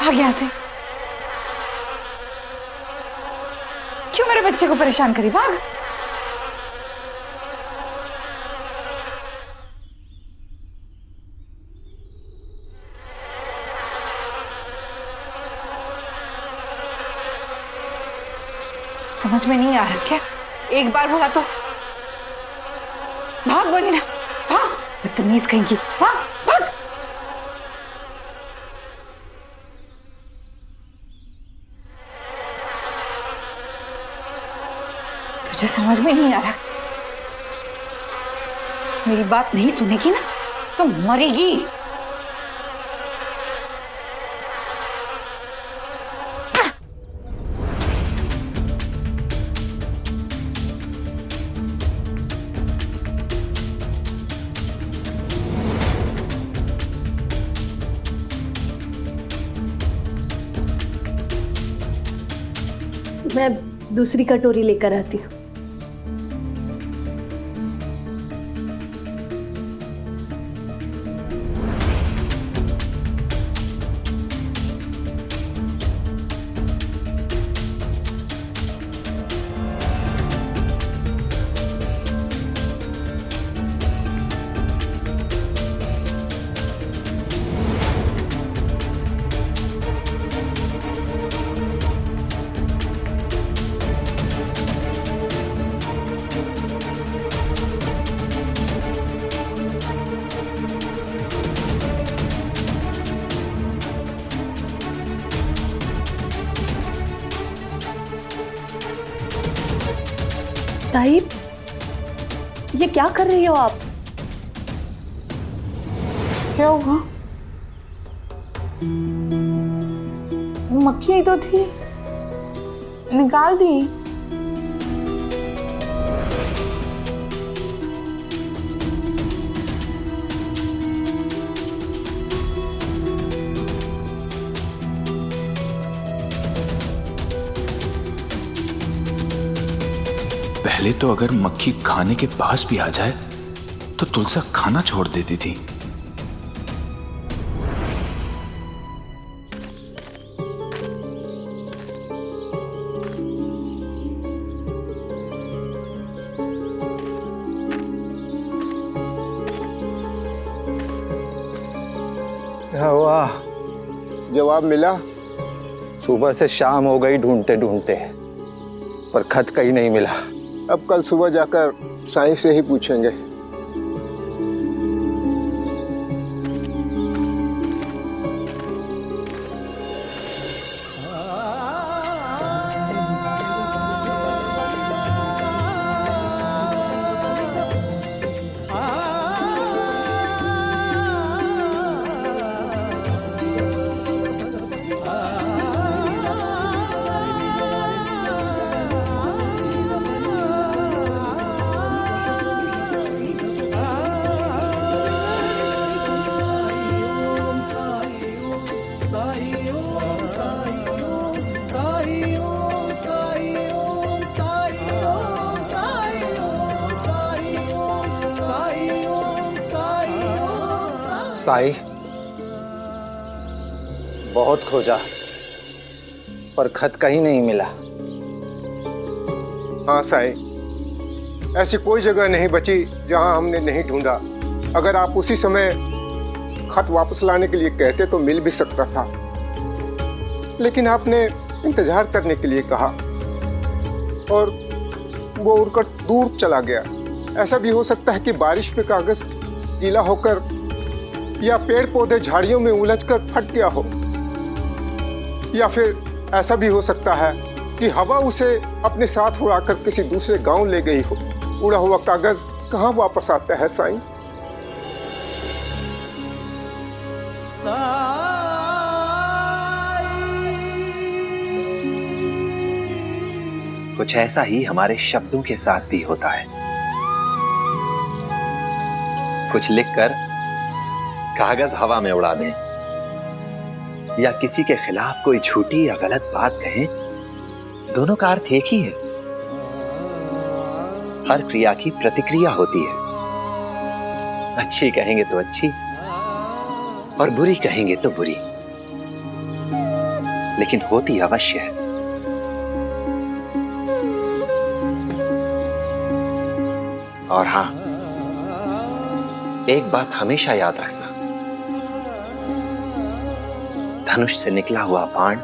भाग यहाँ से। क्यों मेरे बच्चे को परेशान करी? भाग। समझ में नहीं आ रहा क्या? एक बार बोला तो भाग, बोली ना, भाग। बदतमीज कहीं की, भाग भाग। तुझे समझ में नहीं आ रहा? मेरी बात नहीं सुनेगी ना तो मरेगी। मैं दूसरी कटोरी लेकर आती हूँ। ताई, ये क्या कर रही हो आप? क्या हुआ? मक्खी ही तो थी, निकाल दी। पहले तो अगर मक्खी खाने के पास भी आ जाए तो तुलसा खाना छोड़ देती थी। क्या हुआ? जवाब मिला? सुबह से शाम हो गई ढूंढते ढूंढते, पर खत कहीं नहीं मिला। अब कल सुबह जाकर साईं से ही पूछेंगे। साईं, बहुत खोजा पर खत कहीं नहीं मिला। हाँ साईं, ऐसी कोई जगह नहीं बची जहां हमने नहीं ढूंढा। अगर आप उसी समय खत वापस लाने के लिए कहते तो मिल भी सकता था, लेकिन आपने इंतजार करने के लिए कहा और वो उड़कर दूर चला गया। ऐसा भी हो सकता है कि बारिश में कागज गीला होकर या पेड़ पौधे झाड़ियों में उलझकर फट गया हो, या फिर ऐसा भी हो सकता है कि हवा उसे अपने साथ उड़ाकर किसी दूसरे गांव ले गई हो। उड़ा हुआ कागज कहाँ वापस आता है साईं? कुछ ऐसा ही हमारे शब्दों के साथ भी होता है। कुछ लिखकर कागज हवा में उड़ा दें या किसी के खिलाफ कोई झूठी या गलत बात कहें, दोनों का अर्थ एक ही है। हर क्रिया की प्रतिक्रिया होती है। अच्छी कहेंगे तो अच्छी और बुरी कहेंगे तो बुरी, लेकिन होती अवश्य है। और हां, एक बात हमेशा याद रखना, धनुष से निकला हुआ बाण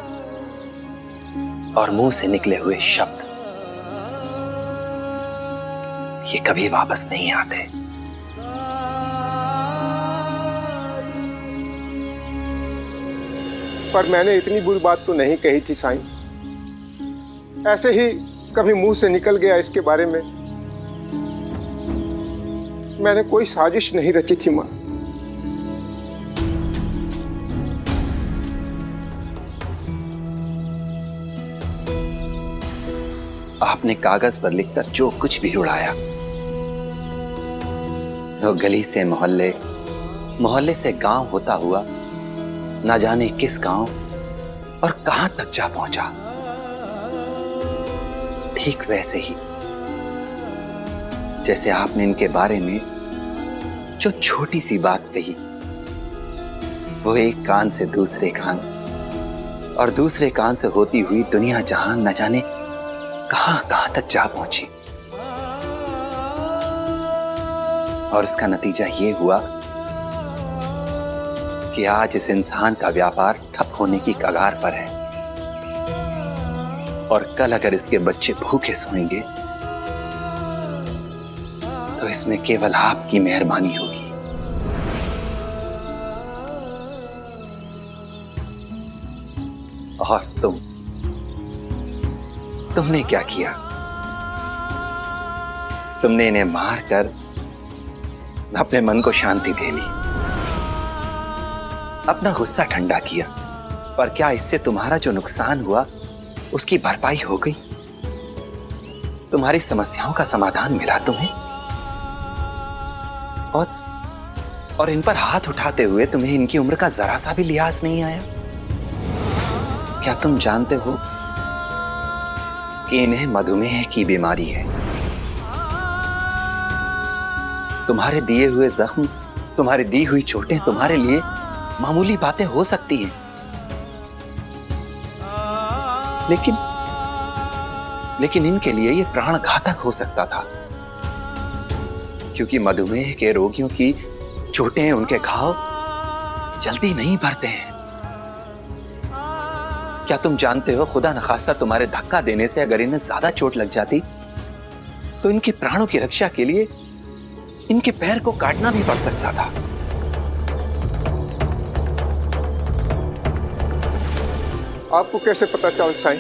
और मुंह से निकले हुए शब्द ये कभी वापस नहीं आते। पर मैंने इतनी बुरी बात तो नहीं कही थी साईं। ऐसे ही कभी मुंह से निकल गया इसके बारे में। मैंने कोई साजिश नहीं रची थी माँ। आपने कागज पर लिखकर जो कुछ भी उड़ाया, तो गली से मोहल्ले, मोहल्ले से गांव होता हुआ ना जाने किस गांव और कहां तक जा पहुंचा। ठीक वैसे ही जैसे आपने इनके बारे में जो छोटी सी बात कही, वो एक कान से दूसरे कान और दूसरे कान से होती हुई दुनिया जहां न जाने कहां कहां तक जा पहुंची। और इसका नतीजा ये हुआ कि आज इस इंसान का व्यापार ठप होने की कगार पर है। और कल अगर इसके बच्चे भूखे सोएंगे तो इसमें केवल आपकी मेहरबानी होगी। और तुमने क्या किया? तुमने इन्हें मारकर अपने मन को शांति दे ली, अपना गुस्सा ठंडा किया। पर क्या इससे तुम्हारा जो नुकसान हुआ उसकी भरपाई हो गई? तुम्हारी समस्याओं का समाधान मिला तुम्हें? और इन पर हाथ उठाते हुए तुम्हें इनकी उम्र का जरा सा भी लिहाज नहीं आया? क्या तुम जानते हो कि इन्हें मधुमेह की बीमारी है? तुम्हारे दिए हुए जख्म, तुम्हारी दी हुई चोटें तुम्हारे लिए मामूली बातें हो सकती हैं, लेकिन इनके लिए यह प्राण घातक हो सकता था, क्योंकि मधुमेह के रोगियों की चोटें, उनके घाव जल्दी नहीं भरते हैं। क्या तुम जानते हो, खुदा न खास्ता तुम्हारे धक्का देने से अगर इन्हें ज्यादा चोट लग जाती तो इनके प्राणों की रक्षा के लिए इनके पैर को काटना भी पड़ सकता था। आपको कैसे पता चल साईं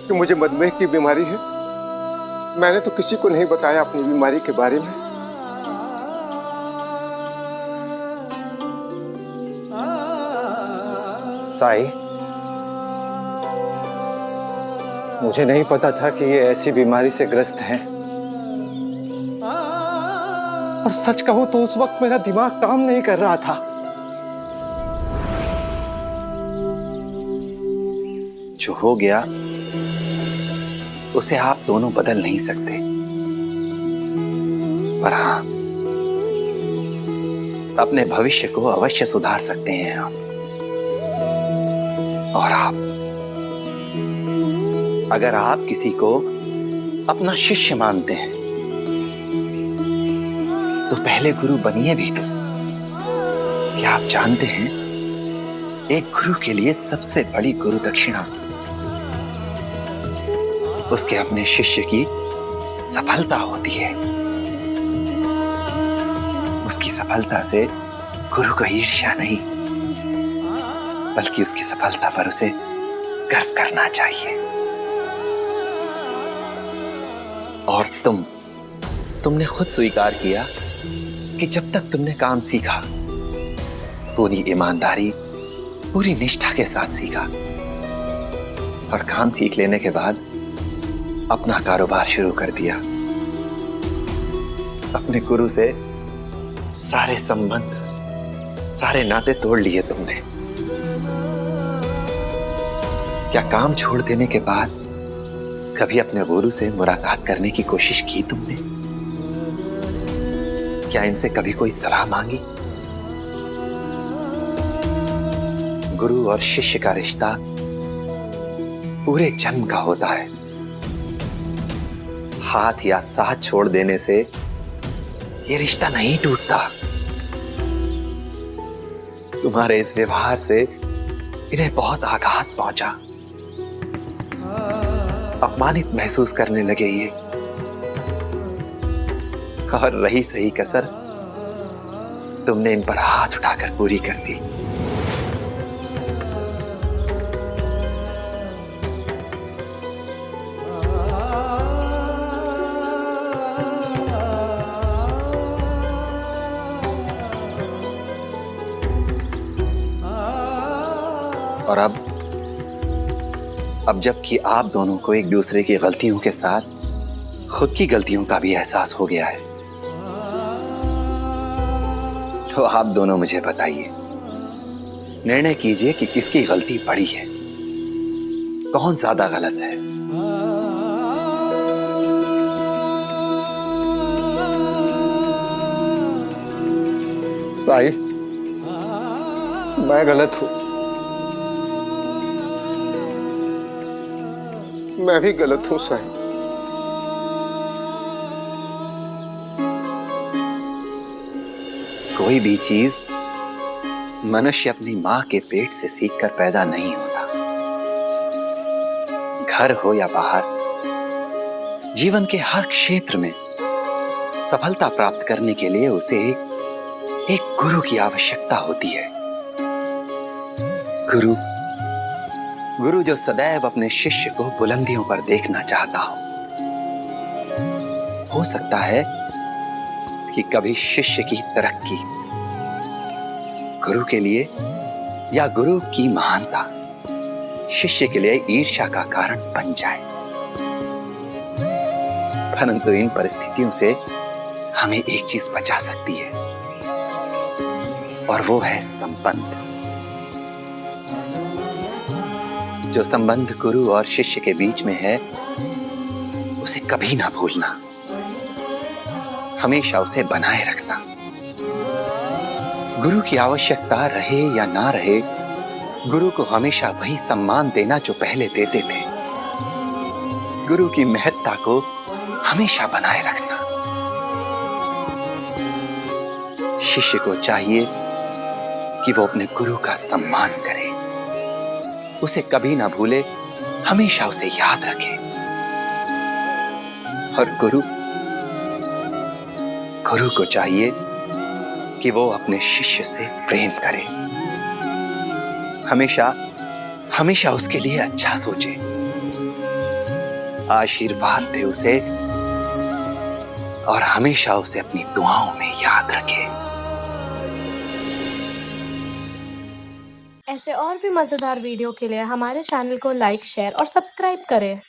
कि मुझे मधुमेह की बीमारी है? मैंने तो किसी को नहीं बताया अपनी बीमारी के बारे में। साईं, मुझे नहीं पता था कि ये ऐसी बीमारी से ग्रस्त हैं। और सच कहूं तो उस वक्त मेरा दिमाग काम नहीं कर रहा था। जो हो गया उसे आप दोनों बदल नहीं सकते, पर हाँ, अपने भविष्य को अवश्य सुधार सकते हैं आप। और अगर आप किसी को अपना शिष्य मानते हैं तो पहले गुरु बनिए भी तो। क्या आप जानते हैं, एक गुरु के लिए सबसे बड़ी गुरु दक्षिणा उसके अपने शिष्य की सफलता होती है। उसकी सफलता से गुरु को ईर्ष्या नहीं, बल्कि उसकी सफलता पर उसे गर्व करना चाहिए। और तुमने खुद स्वीकार किया कि जब तक तुमने काम सीखा, पूरी ईमानदारी, पूरी निष्ठा के साथ सीखा, और काम सीख लेने के बाद अपना कारोबार शुरू कर दिया। अपने गुरु से सारे संबंध, सारे नाते तोड़ लिए तुमने। क्या काम छोड़ देने के बाद कभी अपने गुरु से मुलाकात करने की कोशिश की तुमने? क्या इनसे कभी कोई सलाह मांगी? गुरु और शिष्य का रिश्ता पूरे जन्म का होता है। हाथ या साथ छोड़ देने से ये रिश्ता नहीं टूटता। तुम्हारे इस व्यवहार से इन्हें बहुत आघात पहुंचा, अपमानित महसूस करने लगे ये। और रही सही कसर, तुमने इन पर हाथ उठाकर पूरी कर दी। और अब जबकि आप दोनों को एक दूसरे की गलतियों के साथ खुद की गलतियों का भी एहसास हो गया है, तो आप दोनों मुझे बताइए, निर्णय कीजिए कि किसकी गलती बड़ी है, कौन ज्यादा गलत है। साई, मैं गलत हूं। मैं भी गलत हूं साई। कोई भी चीज मनुष्य अपनी मां के पेट से सीखकर पैदा नहीं होता। घर हो या बाहर, जीवन के हर क्षेत्र में सफलता प्राप्त करने के लिए उसे एक गुरु की आवश्यकता होती है। गुरु जो सदैव अपने शिष्य को बुलंदियों पर देखना चाहता हो सकता है कि कभी शिष्य की तरक्की गुरु के लिए या गुरु की महानता शिष्य के लिए ईर्ष्या का कारण बन जाए। परंतु इन परिस्थितियों से हमें एक चीज बचा सकती है, और वो है संबंध। जो संबंध गुरु और शिष्य के बीच में है, उसे कभी ना भूलना, हमेशा उसे बनाए रखना। गुरु की आवश्यकता रहे या ना रहे, गुरु को हमेशा वही सम्मान देना जो पहले देते थे। गुरु की महत्ता को हमेशा बनाए रखना। शिष्य को चाहिए कि वो अपने गुरु का सम्मान करे, उसे कभी ना भूले, हमेशा उसे याद रखे। और गुरु को चाहिए कि वो अपने शिष्य से प्रेम करे, हमेशा उसके लिए अच्छा सोचे, आशीर्वाद दे उसे, और हमेशा उसे अपनी दुआओं में याद रखे। ऐसे और भी मजेदार वीडियो के लिए हमारे चैनल को लाइक, शेयर और सब्सक्राइब करें।